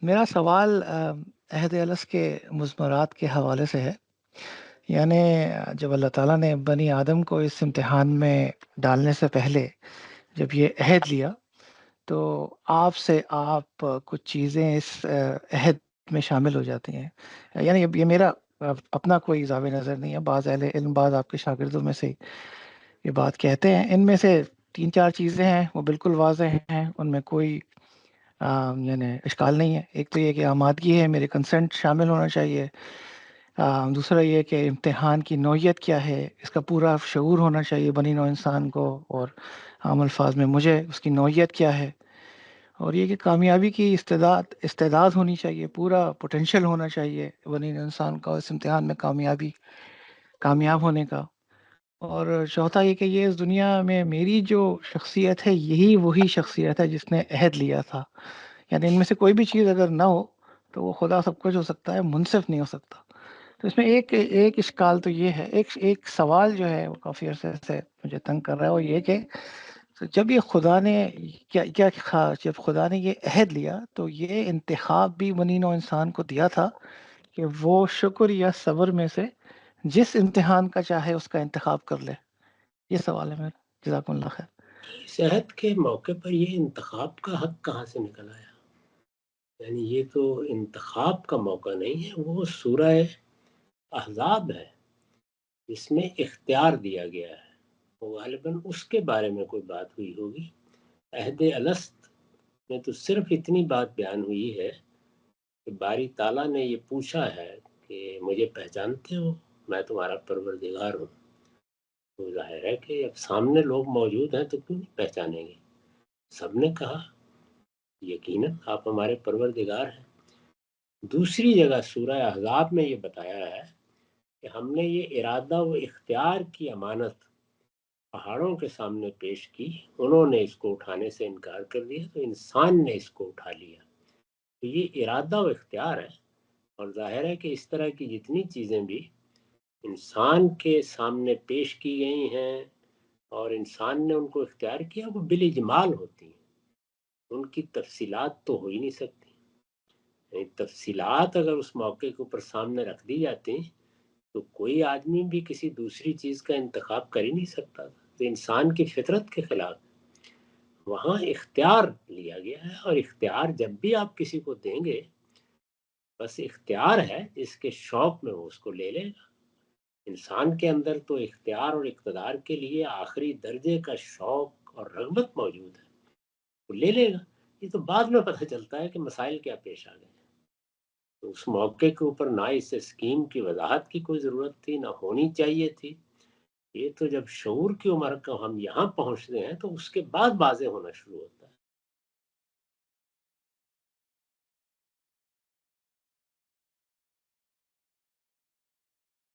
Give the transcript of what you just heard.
میرا سوال عہد الست کے مضمرات کے حوالے سے ہے. یعنی جب اللہ تعالیٰ نے بنی آدم کو اس امتحان میں ڈالنے سے پہلے جب یہ عہد لیا، تو آپ سے آپ کچھ چیزیں اس عہد میں شامل ہو جاتی ہیں. یعنی یہ میرا اپنا کوئی زاویہ نظر نہیں ہے، بعض اہل علم، بعض آپ کے شاگردوں میں سے یہ بات کہتے ہیں. ان میں سے تین چار چیزیں ہیں وہ بالکل واضح ہیں، ان میں کوئی یعنی اشکال نہیں ہے. ایک تو یہ کہ آمادگی ہے، میرے کنسنٹ شامل ہونا چاہیے. دوسرا یہ کہ امتحان کی نوعیت کیا ہے، اس کا پورا شعور ہونا چاہیے بنی نوع انسان کو، اور عام الفاظ میں مجھے اس کی نوعیت کیا ہے. اور یہ کہ کامیابی کی استعداد ہونی چاہیے، پورا پوٹینشیل ہونا چاہیے بنی نوع انسان کا اس امتحان میں کامیاب ہونے کا. اور چوتھا یہ کہ یہ اس دنیا میں میری جو شخصیت ہے، یہی وہی شخصیت ہے جس نے عہد لیا تھا. یعنی ان میں سے کوئی بھی چیز اگر نہ ہو تو وہ خدا سب کچھ ہو سکتا ہے، منصف نہیں ہو سکتا. تو اس میں ایک اشکال تو یہ ہے، ایک سوال جو ہے وہ کافی عرصے سے مجھے تنگ کر رہا ہے، وہ یہ کہ جب یہ خدا نے جب خدا نے یہ عہد لیا تو یہ انتخاب بھی بنی نوع انسان کو دیا تھا کہ وہ شکر یا صبر میں سے جس امتحان کا چاہے اس کا انتخاب کر لے. یہ سوال ہے میرا. جزاکم اللہ خیر. صحت کے موقع پر یہ انتخاب کا حق کہاں سے نکل آیا؟ یعنی یہ تو انتخاب کا موقع نہیں ہے، وہ سورہ احزاب ہے جس میں اختیار دیا گیا ہے. وہ غالباً اس کے بارے میں کوئی بات ہوئی ہوگی. عہد الست میں تو صرف اتنی بات بیان ہوئی ہے کہ باری تعالیٰ نے یہ پوچھا ہے کہ مجھے پہچانتے ہو، میں تمہارا پروردگار ہوں. تو ظاہر ہے کہ اب سامنے لوگ موجود ہیں تو کیوں نہیں پہچانیں گے؟ سب نے کہا یقیناً آپ ہمارے پروردگار ہیں. دوسری جگہ سورہ احزاب میں یہ بتایا ہے کہ ہم نے یہ ارادہ و اختیار کی امانت پہاڑوں کے سامنے پیش کی، انہوں نے اس کو اٹھانے سے انکار کر دیا تو انسان نے اس کو اٹھا لیا. تو یہ ارادہ و اختیار ہے، اور ظاہر ہے کہ اس طرح کی جتنی چیزیں بھی انسان کے سامنے پیش کی گئی ہیں اور انسان نے ان کو اختیار کیا، وہ بالاجمال ہوتی ہیں، ان کی تفصیلات تو ہو ہی نہیں سکتی. یعنی تفصیلات اگر اس موقع کے اوپر سامنے رکھ دی جاتی تو کوئی آدمی بھی کسی دوسری چیز کا انتخاب کر ہی نہیں سکتا. تو انسان کی فطرت کے خلاف وہاں اختیار لیا گیا ہے، اور اختیار جب بھی آپ کسی کو دیں گے، بس اختیار ہے جس کے شوق میں وہ اس کو لے لے گا. انسان کے اندر تو اختیار اور اقتدار کے لیے آخری درجے کا شوق اور رغبت موجود ہے، وہ لے لے گا. یہ تو بعد میں پتہ چلتا ہے کہ مسائل کیا پیش آ گئے. تو اس موقع کے اوپر نہ اس اسکیم کی وضاحت کی کوئی ضرورت تھی، نہ ہونی چاہیے تھی. یہ تو جب شعور کی عمر کا ہم یہاں پہنچتے ہیں تو اس کے بعد واضح ہونا شروع ہوتا ہے.